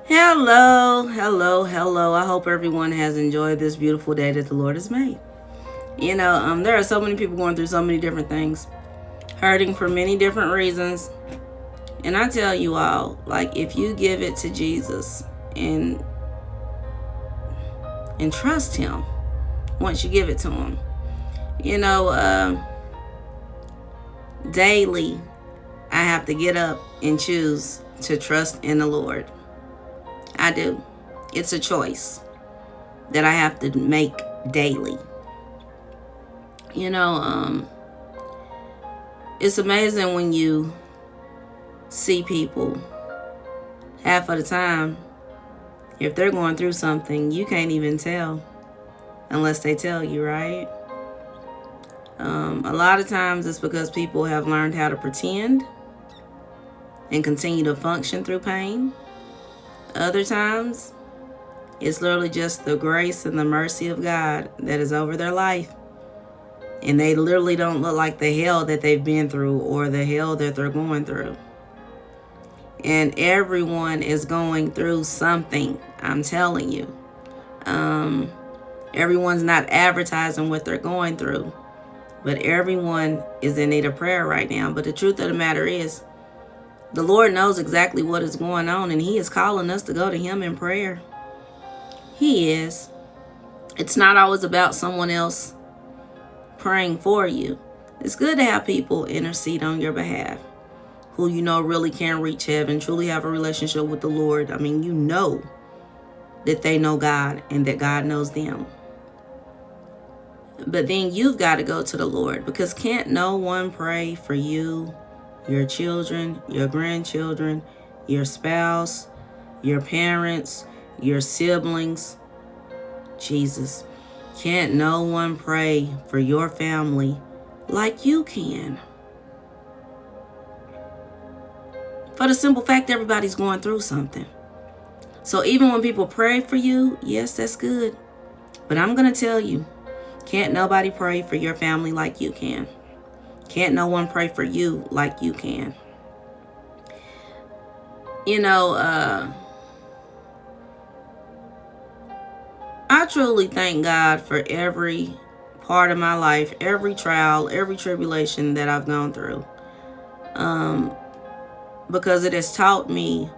Hello, hello, hello. I hope everyone has enjoyed this beautiful day that the Lord has made. There are so many people going through so many different things, hurting for many different reasons. And I tell you all, like, if you give it to Jesus and trust Him, once you give it to Him, you know, daily I have to get up and choose to trust in the Lord. I do. It's a choice that I have to make daily. It's amazing when you see people half of the time, if they're going through something, you can't even tell unless they tell you, right? A lot of times it's because people have learned how to pretend and continue to function through pain. Other times, it's literally just the grace and the mercy of God that is over their life. And they literally don't look like the hell that they've been through or the hell that they're going through. And everyone is going through something, I'm telling you. Everyone's not advertising what they're going through, but everyone is in need of prayer right now. But the truth of the matter is, the Lord knows exactly what is going on, and He is calling us to go to Him in prayer. He is. It's not always about someone else praying for you. It's good to have people intercede on your behalf who you know really can reach heaven, truly have a relationship with the Lord. I mean, you know that they know God and that God knows them. But then you've got to go to the Lord, because can't no one pray for you, your children, your grandchildren, your spouse, your parents, your siblings? Jesus, can't no one pray for your family like you can? For the simple fact everybody's going through something. So even when people pray for you, yes, that's good. But I'm going to tell you, can't nobody pray for your family like you can. Can't no one pray for you like you can. I truly thank God for every part of my life, every trial, every tribulation that I've gone through. Because it has taught me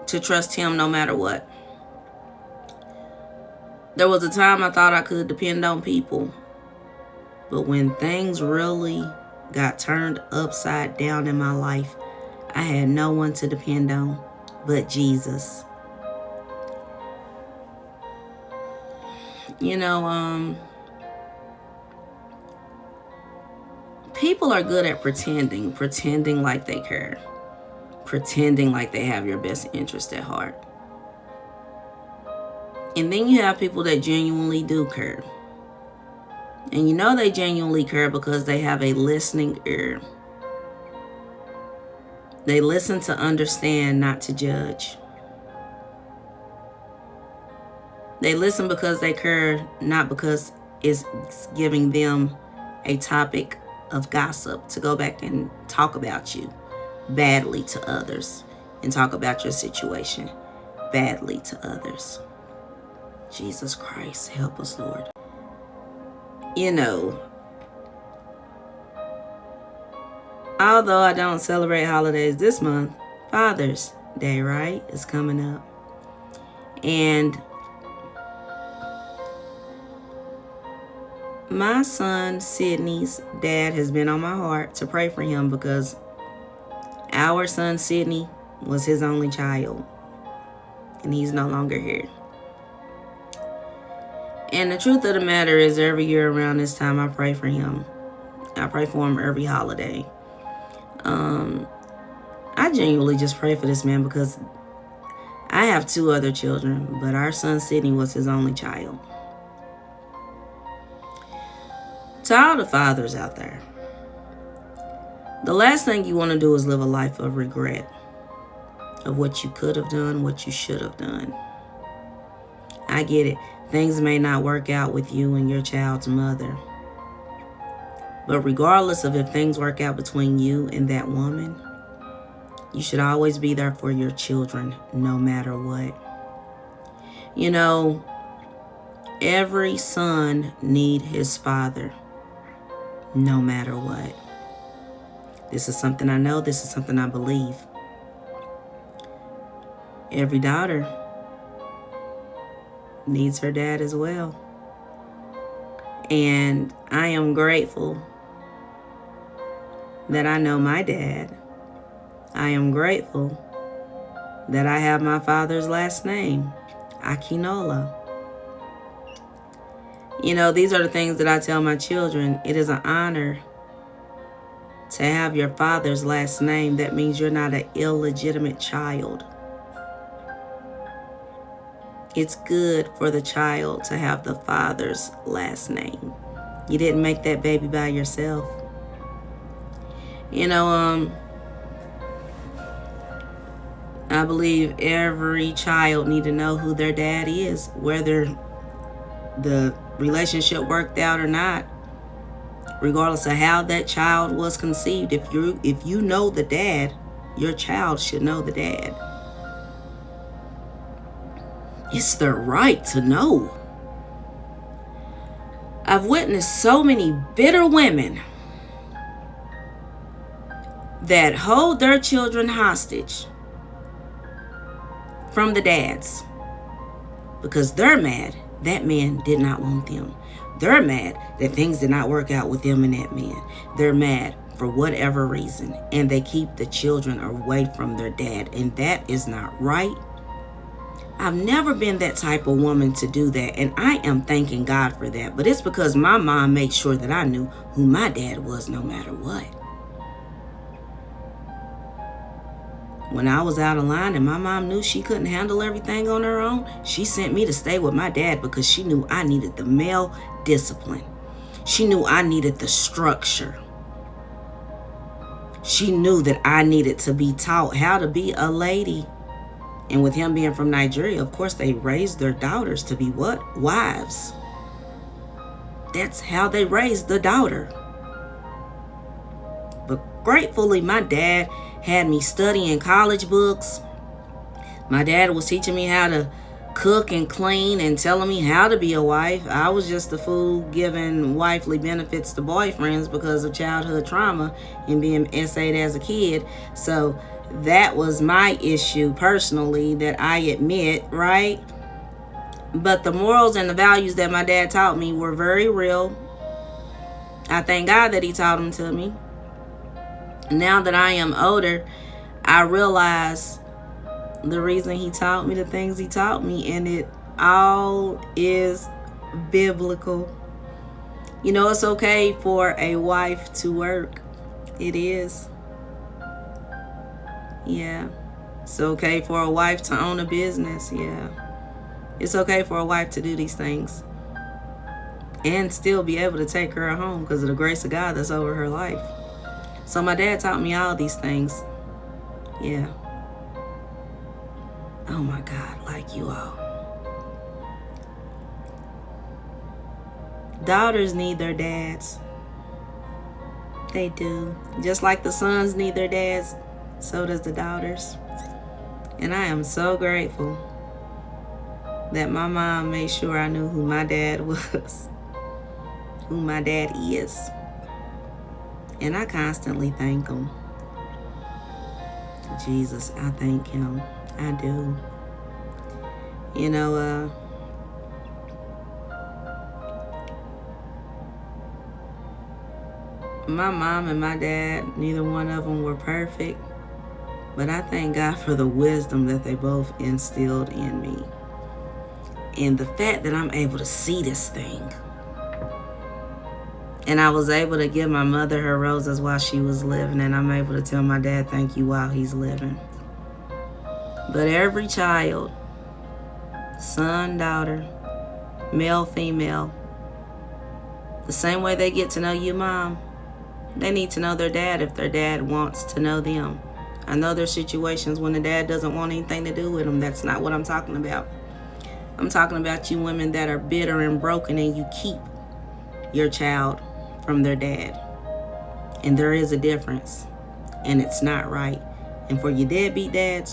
to trust Him no matter what. There was a time I thought I could depend on people. But when things really got turned upside down in my life, I had no one to depend on but Jesus. People are good at pretending like they care, pretending like they have your best interest at heart. And then you have people that genuinely do care. And you know they genuinely care because they have a listening ear. They listen to understand, not to judge. They listen because they care, not because it's giving them a topic of gossip to go back and talk about you badly to others and talk about your situation badly to others. Jesus Christ, help us, Lord. Although I don't celebrate holidays this month, Father's Day, right, is coming up. And my son Sydney's dad has been on my heart to pray for him, because our son Sydney was his only child, and he's no longer here. And the truth of the matter is, every year around this time, I pray for him. I pray for him every holiday. I genuinely just pray for this man because I have 2 other children, but our son Sydney was his only child. To all the fathers out there, the last thing you want to do is live a life of regret of what you could have done, what you should have done. I get it. Things may not work out with you and your child's mother. But regardless of if things work out between you and that woman, You should always be there for your children, no matter what. You know, every son needs his father, no matter what. This is something I know. This is something I believe. Every daughter needs her dad as well. And I am grateful that I know my dad. I am grateful that I have my father's last name, Akinola. You know, these are the things that I tell my children. It is an honor to have your father's last name. That means you're not an illegitimate child. It's good for the child to have the father's last name. You didn't make that baby by yourself. You know, I believe every child need to know who their dad is, whether the relationship worked out or not, regardless of how that child was conceived. If you know the dad, your child should know the dad. It's their right to know. I've witnessed so many bitter women that hold their children hostage from the dads because they're mad that man did not want them. They're mad that things did not work out with them and that man. They're mad for whatever reason, and they keep the children away from their dad, and that is not right. I've never been that type of woman to do that, and I am thanking God for that. But it's because my mom made sure that I knew who my dad was no matter what. When I was out of line and my mom knew she couldn't handle everything on her own, she sent me to stay with my dad because she knew I needed the male discipline. She knew I needed the structure. She knew that I needed to be taught how to be a lady. And with him being from Nigeria, of course, they raised their daughters to be what? Wives. That's how they raised the daughter. But gratefully, my dad had me studying college books. My dad was teaching me how to cook and clean and telling me how to be a wife. I was just a fool giving wifely benefits to boyfriends because of childhood trauma and being essayed as a kid. So that was my issue personally that I admit, right? But the morals and the values that my dad taught me were very real. I thank God that he taught them to me. Now that I am older, I realize the reason he taught me the things he taught me, and it all is biblical. You know, it's okay for a wife to work. It is. Yeah. It's okay for a wife to own a business. Yeah. It's okay for a wife to do these things and still be able to take her home because of the grace of God that's over her life. So my dad taught me all these things. Yeah. Oh my God, like you all. Daughters need their dads. They do. Just like the sons need their dads, so does the daughters. And I am so grateful that my mom made sure I knew who my dad was, who my dad is. And I constantly thank him. Jesus, I thank him. I do. You know, my mom and my dad, neither one of them were perfect. But I thank God for the wisdom that they both instilled in me. And the fact that I'm able to see this thing. And I was able to give my mother her roses while she was living. And I'm able to tell my dad thank you while he's living. But every child, son, daughter, male, female, the same way they get to know you, mom, they need to know their dad if their dad wants to know them. I know there's situations when the dad doesn't want anything to do with them. That's not what I'm talking about. I'm talking about you women that are bitter and broken and you keep your child from their dad. And there is a difference. And it's not right. And for your deadbeat dads,